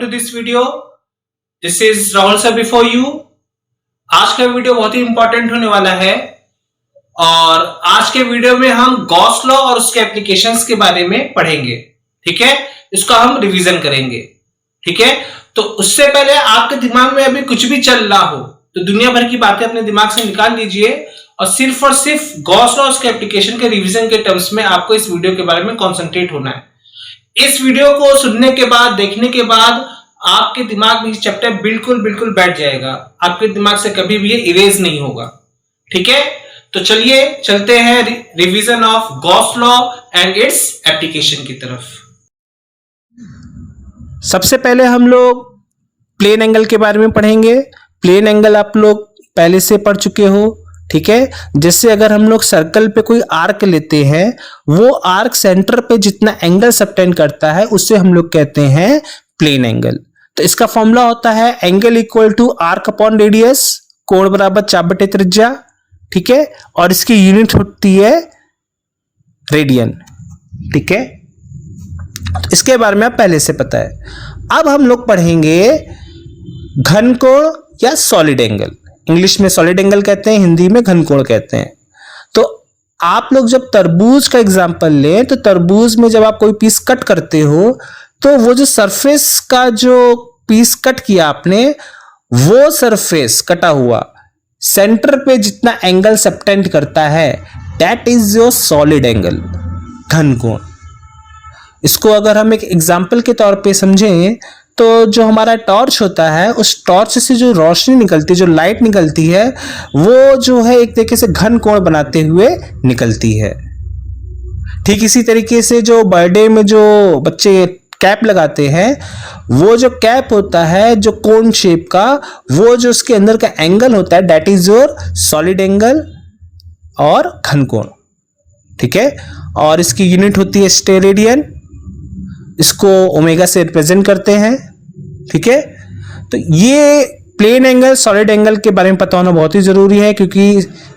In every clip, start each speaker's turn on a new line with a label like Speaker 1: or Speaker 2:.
Speaker 1: To this video. This is Rahul sir before you. आज का video बहुत ही इंपॉर्टेंट होने वाला है और आज के वीडियो में हम गॉस लॉ और उसके एप्लीकेशंस के बारे में पढ़ेंगे। ठीक है, इसका हम रिवीजन करेंगे। ठीक है, तो उससे पहले आपके दिमाग में अभी कुछ भी चल रहा हो तो दुनिया भर की बातें अपने दिमाग से निकाल लीजिए और सिर्फ गॉस लॉ उसके एप्लीकेशन के रिवीजन के टर्म्स में आपको इस वीडियो के बारे में कॉन्सेंट्रेट होना है। इस वीडियो को सुनने के बाद, देखने के बाद आपके दिमाग में चैप्टर बिल्कुल बैठ जाएगा। आपके दिमाग से कभी भी ये इरेज नहीं होगा। ठीक है, तो चलिए चलते हैं revision of Gauss law and its application की तरफ।
Speaker 2: सबसे पहले हम लोग प्लेन एंगल के बारे में पढ़ेंगे। प्लेन एंगल आप लोग पहले से पढ़ चुके हो। ठीक है, जैसे अगर हम लोग सर्कल पे कोई आर्क लेते हैं, वो आर्क सेंटर पे जितना एंगल सबटेंड करता है उसे हम लोग कहते हैं प्लेन एंगल। तो इसका फॉर्मूला होता है angle equal to arc upon radius, कोण बराबर चाप बटे त्रिज्या। ठीक है, और इसकी यूनिट होती है रेडियन। ठीक है, इसके बारे में आप पहले से पता है। अब हम लोग पढ़ेंगे घन कोण या सॉलिड एंगल। इंग्लिश में सॉलिड एंगल कहते हैं, हिंदी में घन कोण कहते हैं। तो आप लोग जब तरबूज का एग्जांपल लें तो तरबूज में जब आप कोई पीस कट करते हो तो वो जो सरफेस का जो पीस कट किया आपने, वो सरफेस कटा हुआ सेंटर पे जितना एंगल सबटेंड करता है, that is your solid angle, घन कोण। इसको अगर हम एक एग्जांपल के तौर पे समझें तो जो हमारा टॉर्च होता है, उस टॉर्च से जो रोशनी निकलती है, जो लाइट निकलती है, वो जो है एक तरीके से घन कोण बनाते हुए निकलती है। ठीक इसी तरीके से जो बर्थडे में जो बच्चे कैप लगाते हैं, वो जो कैप होता है जो कोन शेप का, वो जो उसके अंदर का एंगल होता है, that is your solid angle और घन कोण। ठीक है, और इसकी यूनिट होती है स्टेरेडियन। इसको ओमेगा से रिप्रेजेंट करते हैं। ठीक है, तो ये प्लेन एंगल सॉलिड एंगल के बारे में पता होना बहुत ही जरूरी है, क्योंकि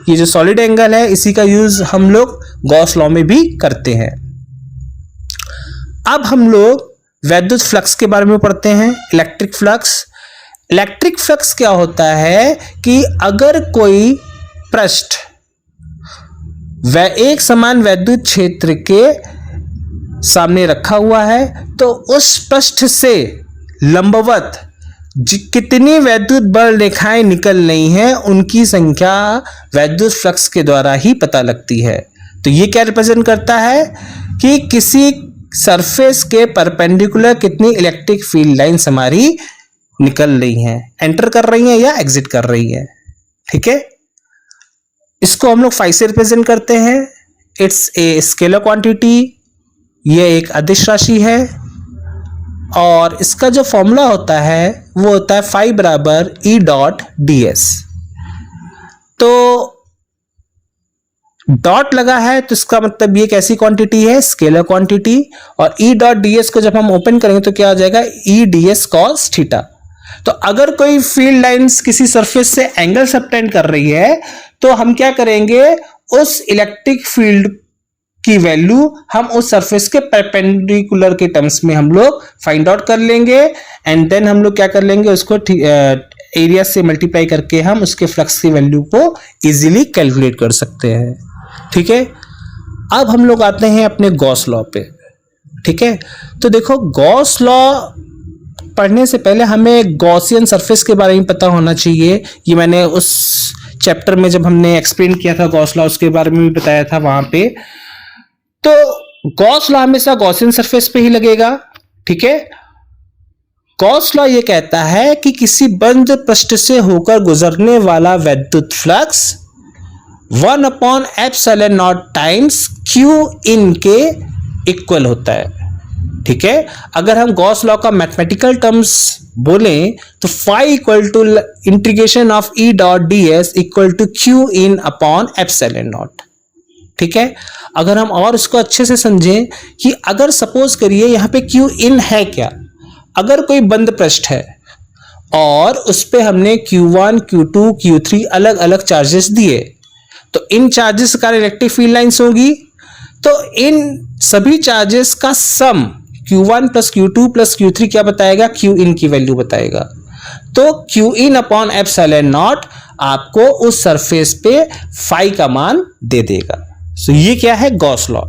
Speaker 2: ये जो सॉलिड एंगल है इसी का यूज हम लोग गॉस लॉ में भी करते हैं। अब हम लोग वैद्युत फ्लक्स के बारे में पढ़ते हैं, इलेक्ट्रिक फ्लक्स। इलेक्ट्रिक फ्लक्स क्या होता है कि अगर कोई पृष्ठ एक समान वैद्युत क्षेत्र के सामने रखा हुआ है तो उस पृष्ठ से लंबवत कितनी वैद्युत बल रेखाएं निकल रही हैं, उनकी संख्या वैद्युत फ्लक्स के द्वारा ही पता लगती है। तो ये क्या रिप्रेजेंट करता है कि किसी सरफेस के परपेंडिकुलर कितनी इलेक्ट्रिक फील्ड लाइंस हमारी निकल रही हैं, एंटर कर रही हैं या एग्जिट कर रही हैं। ठीक है, इसको हम लोग फाई से रिप्रेजेंट करते हैं। इट्स ए स्केलर क्वांटिटी, ये एक अदिश राशि है और इसका जो फॉर्मूला होता है वो होता है फाई बराबर ई डॉट डी एस। तो डॉट लगा है तो इसका मतलब ये एक ऐसी क्वांटिटी है, स्केलर क्वांटिटी, और ई डॉट डी एस को जब हम ओपन करेंगे तो क्या हो जाएगा, E D S cos theta. तो अगर कोई फील्ड लाइंस किसी सरफेस से एंगल सबटेंड कर रही है तो हम क्या करेंगे, उस इलेक्ट्रिक फील्ड की वैल्यू हम उस सरफेस के परपेंडिकुलर के टर्म्स में हम लोग फाइंड आउट कर लेंगे एंड देन हम लोग क्या कर लेंगे, उसको एरिया से मल्टीप्लाई करके हम उसके फ्लक्स की वैल्यू को इजीली कैलकुलेट कर सकते हैं। ठीक है, अब हम लोग आते हैं अपने गॉस लॉ पे। ठीक है, तो देखो गॉस लॉ पढ़ने से पहले हमें गॉसियन सरफेस के बारे में पता होना चाहिए। ये मैंने उस चैप्टर में जब हमने एक्सप्लेन किया था गॉस लॉ, उसके बारे में भी बताया था वहां पे। तो गॉस लॉ हमेशा गॉसियन सरफेस पे ही लगेगा। ठीक है, गॉस लॉ ये कहता है कि किसी बंद पृष्ठ से होकर गुजरने वाला वैद्युत फ्लक्स 1/ε0 टाइम्स Q इन के इक्वल होता है। ठीक है, अगर हम गॉस लॉ का मैथमेटिकल टर्म्स बोलें तो phi equal to integration of E dot D S equal to Q in upon ε0। ठीक है, अगर हम और इसको अच्छे से समझें कि अगर सपोज करिए यहाँ पे Q इन है क्या, अगर कोई बंद पृष्ठ है और उस पे हमने Q1, Q2, Q3 अलग अलग चार्जेस दिए, तो इन चार्जेस का इलेक्ट्रिक फील्ड लाइंस होगी। तो इन सभी चार्जेस का सम Q1 plus Q2 plus Q3 क्या बताएगा, Q इन की वैल्यू बताएगा। तो Q in upon epsilon not आपको उस सरफेस पे फाई का मान दे देगा। सो ये क्या है, गॉस लॉ।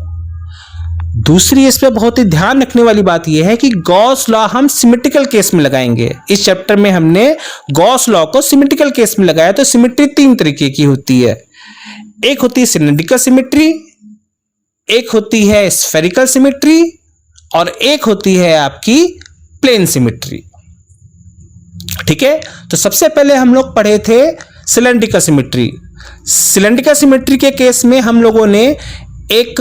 Speaker 2: दूसरी इस पे बहुत ही ध्यान रखने वाली बात यह है कि गॉस लॉ हम सिमेट्रिकल केस में लगाएंगे। इस चैप्टर में हमने गॉस लॉ को सिमेट्रिकल केस में लगाया। तो सिमेट्री तीन तरीके की होती है, एक होती है सिलेंड्रिकल सिमेट्री, एक होती है स्फेरिकल सिमेट्री और एक होती है आपकी प्लेन सिमेट्री। ठीक है, तो सबसे पहले हम लोग पढ़े थे सिलेंड्रिकल सिमेट्री। सिलेंड्रिकल सिमेट्री के केस में हम लोगों ने एक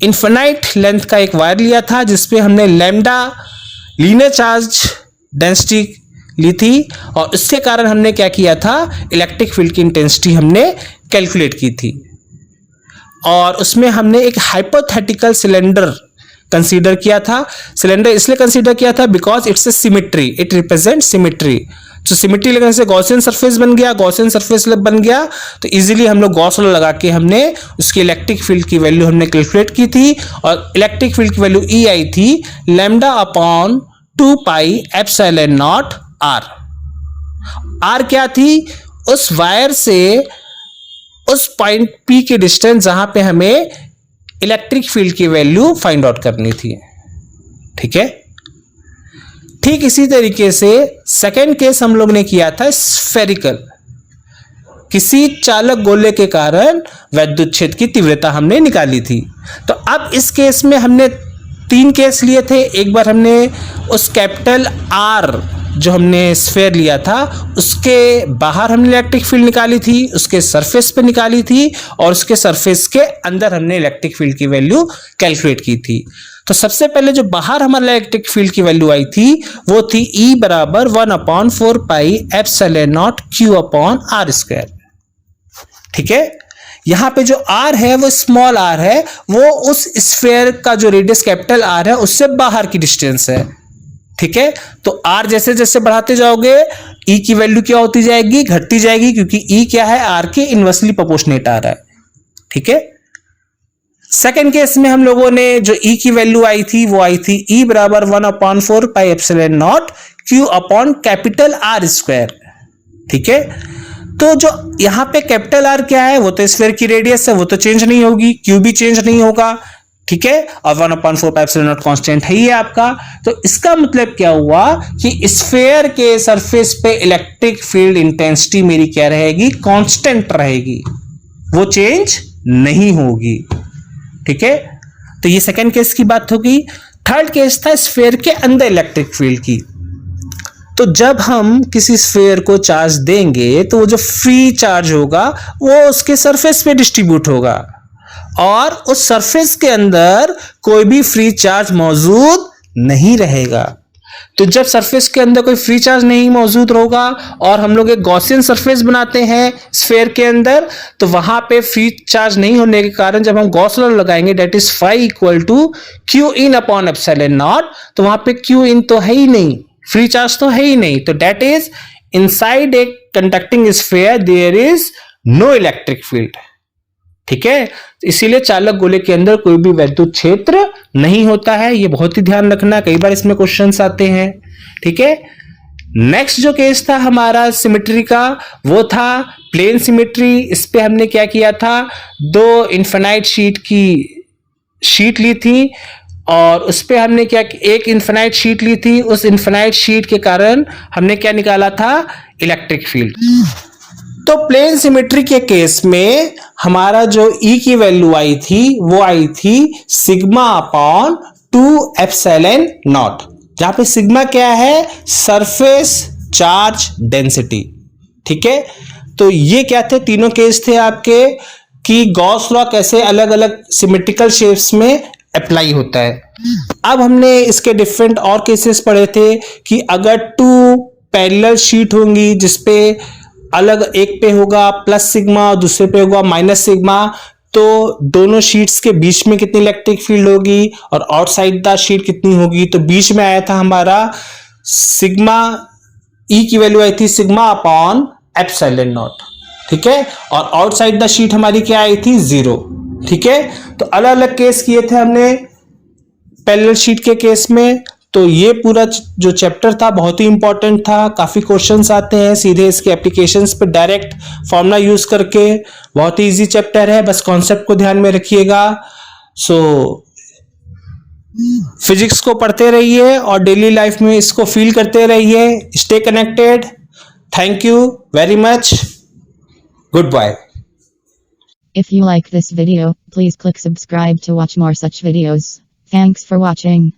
Speaker 2: इन्फिनाइट लेंथ का एक वायर लिया था जिसपे हमने लैम्डा लीनियर चार्ज डेंसिटी ली थी और इसके कारण हमने क्या किया था, इलेक्ट्रिक फील्ड की इंटेंसिटी हमने कैलकुलेट की थी। और उसमें हमने एक हाइपोथेटिकल सिलेंडर कंसीडर किया था। सिलेंडर इसलिए कंसीडर किया था because it's a symmetry, it represent symmetry. तो सिमेट्री लगने से गॉसियन सरफेस बन गया, गॉसियन सरफेस बन गया तो इजीली हम लोग गॉस लॉ लगा के हमने उसकी इलेक्ट्रिक फील्ड की वैल्यू हमने कैलकुलेट की थी और इलेक्ट्रिक फील्ड की वैल्यू ई आई थी lambda upon 2 pi epsilon not r. R क्या थी, उस वायर से उस पॉइंट पी के डिस्टेंस जहां पे हमें इलेक्ट्रिक फील्ड की वैल्यू फाइंड आउट करनी थी। ठीक है, ठीक इसी तरीके से सेकेंड केस हम लोग ने किया था स्फेरिकल। किसी चालक गोले के कारण वैद्युत क्षेत्र की तीव्रता हमने निकाली थी। तो अब इस केस में हमने तीन केस लिए थे। एक बार हमने उस कैपिटल आर जो हमने स्फेयर लिया था उसके बाहर हमने इलेक्ट्रिक फील्ड निकाली थी, उसके सरफेस पे निकाली थी और उसके सरफेस के अंदर हमने इलेक्ट्रिक फील्ड की वैल्यू कैलकुलेट की थी। तो सबसे पहले जो बाहर हमारा इलेक्ट्रिक फील्ड की वैल्यू आई थी वो थी E बराबर 1/4 pi epsilon not Q upon r square. ठीक है, यहां पे जो R है वो स्मॉल r है, वो उस स्फेयर का जो रेडियस कैपिटल R है उससे बाहर की डिस्टेंस है। ठीक है, तो R जैसे जैसे बढ़ाते जाओगे E की वैल्यू क्या होती जाएगी, घटती जाएगी, क्योंकि E क्या है, R के इनवर्सली प्रोपोर्शनेट आ रहा है। ठीक है, सेकेंड केस में हम लोगों ने जो E की वैल्यू आई थी वो आई थी E बराबर 1/4 pi epsilon not Q upon capital R square. ठीक है, तो जो यहां पे कैपिटल R क्या है, वो तो स्फीयर की रेडियस है, वो तो चेंज नहीं होगी, Q भी चेंज नहीं होगा। ठीक है, और 1/4 पाई एप्सिलॉन नॉट कांस्टेंट है ही है आपका। तो इसका मतलब क्या हुआ कि स्फीयर के सरफेस पे इलेक्ट्रिक फील्ड इंटेंसिटी मेरी क्या रहेगी, कांस्टेंट रहेगी, वो चेंज नहीं होगी। ठीक है, तो ये सेकंड केस की बात होगी। थर्ड केस था स्फीयर के अंदर इलेक्ट्रिक फील्ड की। तो जब हम किसी स्फीयर को चार्ज देंगे तो वो जो फ्री चार्ज होगा वो उसके सरफेस पे डिस्ट्रीब्यूट होगा और उस सरफेस के अंदर कोई भी फ्री चार्ज मौजूद नहीं रहेगा। तो जब सरफेस के अंदर कोई फ्री चार्ज नहीं मौजूद होगा और हम लोग एक गॉसियन सरफेस बनाते हैं स्फीयर के अंदर, तो वहां पे फ्री चार्ज नहीं होने के कारण जब हम गॉस लॉ लगाएंगे that is phi equal to Q in upon epsilon not, तो वहां पे Q इन तो है ही नहीं, फ्री चार्ज तो है ही नहीं, तो that is inside a conducting sphere there is no electric field. ठीक है, इसीलिए चालक गोले के अंदर कोई भी वैद्युत क्षेत्र नहीं होता है, ये बहुत ही ध्यान रखना, कई बार इसमें क्वेश्चंस आते हैं। ठीक है, नेक्स्ट जो केस था हमारा सिमेट्री का वो था प्लेन सिमेट्री। इस पे हमने क्या किया था, दो इन्फिनाइट शीट की शीट ली थी और उस पे हमने क्या, एक इन्फिनाइट शीट ली थी, उस इन्फिनाइट शीट के कारण हमने क्या निकाला था, इलेक्ट्रिक फील्ड। तो प्लेन सिमेट्री के केस में हमारा जो E की वैल्यू आई थी वो आई थी सिग्मा अपॉन 2 एप्सिलॉन नॉट, जहां पे सिग्मा क्या है, सरफेस चार्ज डेंसिटी। ठीक है, तो ये क्या थे, तीनों केस थे आपके कि गॉस लॉ कैसे अलग अलग सिमेट्रिकल शेप्स में अप्लाई होता है। अब हमने इसके डिफरेंट और केसेस पढ़े थे कि अगर 2 पैरेलल शीट होंगी जिसपे अलग एक पे होगा प्लस सिग्मा और दूसरे पे होगा माइनस सिग्मा, तो दोनों शीट्स के बीच में कितनी इलेक्ट्रिक फील्ड होगी और आउटसाइड द शीट कितनी होगी। तो बीच में आया था हमारा सिग्मा, E की वैल्यू आई थी सिग्मा अपॉन एप्सिलॉन नॉट। ठीक है, और आउटसाइड द शीट हमारी क्या आई थी, 0। ठीक है, तो अलग अलग केस किए थे हमने पैरेलल शीट के केस में। तो ये पूरा जो चैप्टर था बहुत ही इंपॉर्टेंट था, काफी क्वेश्चंस आते हैं सीधे इसके एप्लीकेशंस पे डायरेक्ट फॉर्मूला यूज करके। बहुत ही इजी चैप्टर है, बस कॉन्सेप्ट को ध्यान में रखिएगा। सो फिजिक्स को पढ़ते रहिए और डेली लाइफ में इसको फील करते रहिए। Stay connected. Thank you very much. Good bye.
Speaker 3: If you like this video, please click subscribe to watch more such videos. Thanks for watching.